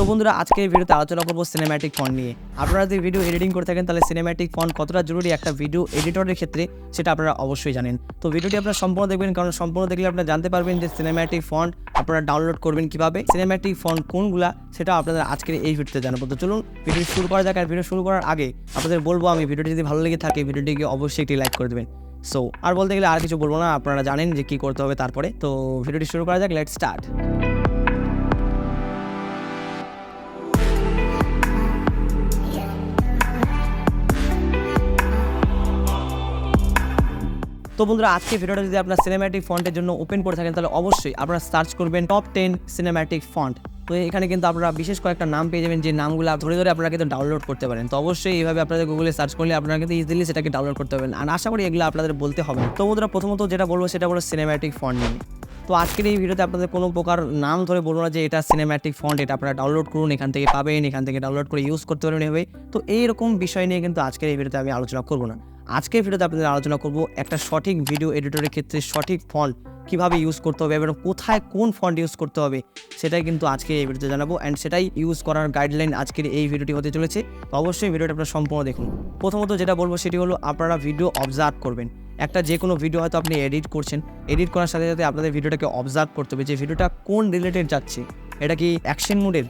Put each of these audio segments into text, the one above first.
তো বন্ধুরা আজকে এই ভিডিওতে আলোচনা করব সিনেম্যাটিক ফন্ট নিয়ে। আপনারা যদি ভিডিও এডিটিং করে থাকেন তাহলে সিনেম্যাটিক ফন্ট কতটা জরুরি একটা ভিডিও এডিটরের ক্ষেত্রে সেটা আপনারা অবশ্যই জানেন। তো ভিডিওটি আপনারা সম্পূর্ণ দেখবেন, কারণ সম্পূর্ণ দেখলে আপনারা জানতে পারবেন যে সিনেম্যাটিক ফন্ট আপনারা ডাউনলোড করবেন কিভাবে, সিনেম্যাটিক ফন্ট কোনগুলা সেটা আপনাদের আজকের এই ভিডিওতে জানাবো। তো চলুন ভিডিও শুরু করা যাক। আর ভিডিও শুরু করার আগে আপনাদের বলবো, আমি ভিডিওটি যদি ভালো লেগে থাকে ভিডিওটিকে অবশ্যই একটি লাইক করে দেবেন। সো আর বলতে গেলে আর কিছু বলবো না, আপনারা জানেন যে কী করতে হবে তারপরে। তো ভিডিওটি শুরু করা যাক, লেটস স্টার্ট। তো বন্ধুরা আজকে ভিডিওটা যদি আপনার সিনেম্যাটিক ফন্টের জন্য ওপেন করে থাকেন তাহলে অবশ্যই আপনারা সার্চ করবেন টপ 10 সিনেম্যাটিক ফন্ট। তো এখানে কিন্তু আপনারা বিশেষ কয়েকটা নাম পেয়ে যাবেন, যে নামগুলো ধরে ধরে আপনারা কিন্তু ডাউনলোড করতে পারেন। তো অবশ্যই এইভাবে আপনাদের গুগলে সার্চ করলে আপনারা কিন্তু ইজিলি সেটাকে ডাউনলোড করতে পারবেন। আর আশা করি এগুলো আপনাদের বলতে হবে। তো বন্ধুরা প্রথমত যেটা বলবো সেটা হলো সিনেম্যাটিক ফন্ট নিয়ে। তো আজকের এই ভিডিওতে আপনাদের কোনো প্রকার নাম ধরে বলবো না যে এটা সিনেম্যাটিক ফন্ট, এটা আপনারা ডাউনলোড করুন, এখান থেকে পাবেন, এখান থেকে ডাউনলোড করে ইউজ করতে পারবেন এভাবে। তো এইরকম বিষয় নিয়ে কিন্তু আজকের এই ভিডিওতে আমি আলোচনা করবো না। আজকের ভিডিওতে আপনাদের আলোচনা করব একটা সঠিক ভিডিও এডিটরের ক্ষেত্রে সঠিক ফন্ট কীভাবে ইউজ করতে হবে এবং কোথায় কোন ফন্ট ইউজ করতে হবে সেটাই কিন্তু আজকে এই ভিডিওতে জানাবো। অ্যান্ড সেটাই ইউজ করার গাইডলাইন আজকের এই ভিডিওটি হতে চলেছে। তো অবশ্যই ভিডিওটা আপনারা সম্পূর্ণ দেখুন। প্রথমত যেটা বলবো সেটি হলো আপনারা ভিডিও অবজার্ভ করবেন। একটা যে কোনো ভিডিও হয়তো আপনি এডিট করছেন, এডিট করার সাথে সাথে আপনাদের ভিডিওটাকে অবজার্ভ করতে হবে যে ভিডিওটা কোন রিলেটেড যাচ্ছে। এটা কি অ্যাকশন মুডের,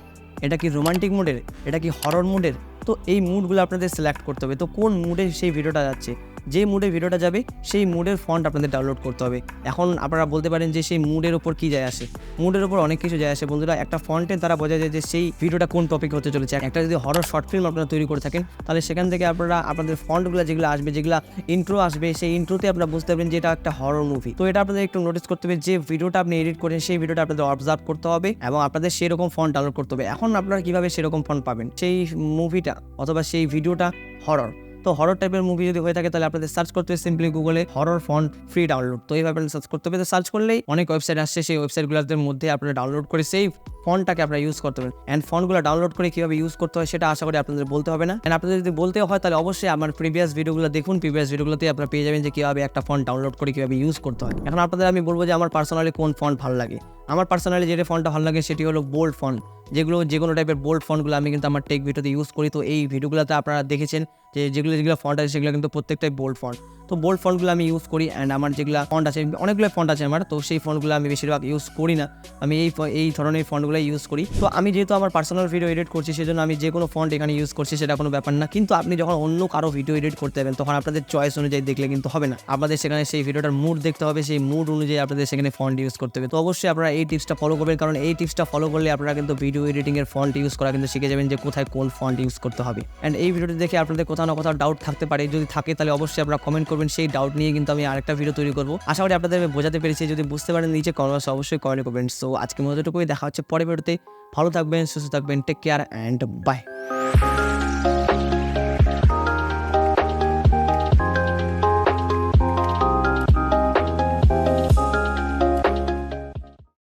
এটা কি রোমান্টিক মুডের, এটা কি হরর মুডের। তো এই মুডগুলো আপনাদের সিলেক্ট করতে হবে। তো কোন মুডে সেই ভিডিওটা যাচ্ছে, যে মুডে ভিডিওটা যাবে সেই মুডের ফন্ট আপনাদের ডাউনলোড করতে হবে। এখন আপনারা বলতে পারেন যে সেই মুডের ওপর কী যায় আসে। মুডের ওপর অনেক কিছু যায় আসে বন্ধুরা। একটা ফন্টের দ্বারা বোঝা যায় যে সেই ভিডিওটা কোন টপিক হতে চলেছে। একটা যদি হরর শর্ট ফিল্ম আপনারা তৈরি করে থাকেন তাহলে সেখান থেকে আপনারা আপনাদের ফন্টগুলো যেগুলো আসবে, যেগুলো ইন্ট্রো আসবে, সেই ইন্ট্রোতে আপনারা বুঝতে পারবেন যে এটা একটা হরর মুভি। তো এটা আপনাদের একটু নোটিস করতে হবে, যে ভিডিওটা আপনি এডিট করেন সেই ভিডিওটা আপনাদের অবজার্ভ করতে হবে এবং আপনাদের সেরকম ফন্ট ডাউনলোড করতে হবে। এখন আপনারা কীভাবে সেরকম ফন্ট পাবেন, সেই মুভিটা অথবা সেই ভিডিওটা হরর। তো হরর টাইপের মুভি যদি হয়ে থাকে তাহলে আপনাদের সার্চ করতে হবে সিম্পলি গুগলে হরর ফন্ট ফ্রি ডাউনলোড। তো এইভাবে সার্চ করতে হবে। তো সার্চ করলেই অনেক ওয়েবসাইট আসছে, সেই ওয়েবসাইটগুলোর মধ্যে আপনারা ডাউনলোড করে সেই ফন্টটাকে আপনারা ইউজ করতে পারেন। অ্যান্ড ফন্টগুলো ডাউনলোড করে কীভাবে ইউজ করতে হয় সেটা আশা করি আপনাদের বলতে হবে না। অ্যান্ড আপনাদের যদি বলতে হয় তাহলে অবশ্যই আমার প্রিভিয়াস ভিডিওগুলো দেখুন। প্রিভিয়াস ভিডিওগুলোতে আপনারা পেয়ে যাবেন যে কীভাবে একটা ফন্ট ডাউনলোড করে কীভাবে ইউজ করতে হয়। এখন আপনাদের আমি বলবো যে আমার পার্সোনালি কোন ফন্ট ভালো লাগে। আমার পার্সোনালি যেটা ফন্টটা ভালো লাগে সেটি হলো বোল্ড ফন্ট। যে কোনো টাইপের বোল্ড ফন্টগুলো আমি কিন্তু আমার টেক ভিডিওতে ইউজ করি। তো এই ভিডিওগুলোতে আপনারা দেখেছেন যে যেগুলো ফন্ট আছে সেগুলো কিন্তু প্রত্যেকটাই বোল্ড ফন্ট। তো বোল্ড ফন্টগুলো আমি ইউজ করি। অ্যান্ড আমার যেগুলো ফন্ট আছে, অনেকগুলো ফন্ট আছে আমার, তো সেই ফন্টগুলো আমি বেশিরভাগ ইউজ করি না। আমি এই ধরনের ফন্টগুলো ইউজ করি। তো আমি যেহেতু আমার পার্সোনাল ভিডিও এডিট করছি সেজন্য আমি যে কোনো ফন্ট এখানে ইউজ করছি, সেটা কোনো ব্যাপার না। কিন্তু আপনি যখন অন্য কারো ভিডিও এডিট করতে যাবেন তখন আপনাদের চয়েস অনুযায়ী দেখলে কিন্তু হবে না। আপনাদের সেখানে সেই ভিডিওটার মুড দেখতে হবে, সেই মুড অনুযায়ী আপনাদের সেখানে ফন্ট ইউজ করতে হবে। তো অবশ্যই আপনারা এই টিপসটা ফলো করবেন, কারণ এই টিপসটা ফলো করলে আপনারা কিন্তু ভিডিও এডিটিংয়ের ফন্ট ইউজ করা কিন্তু শিখে যাবেন যে কোথায় কোন ফন্ট ইউজ করতে হবে। অ্যান্ড এই ভিডিওটি দেখে আপনাদের কোথাও না কোথাও ডাউট থাকতে পারে, যদি থাকে তাহলে অবশ্যই আপনারা কমেন্ট করবেন। সেই ডাউট নিয়ে কিন্তু আমি আরেকটা ভিডিও তৈরি করবো। আশা করি আপনাদের বোঝাতে পেরেছি। যদি বুঝতে পারেন নিচে কমেন্টস অবশ্যই কমেন্ট করবেন। সো আজকে মতো এটুকুই, দেখা হচ্ছে পরের ভিডিওতে। ভালো থাকবেন, সুস্থ থাকবেন, টেক কেয়ার অ্যান্ড বাই।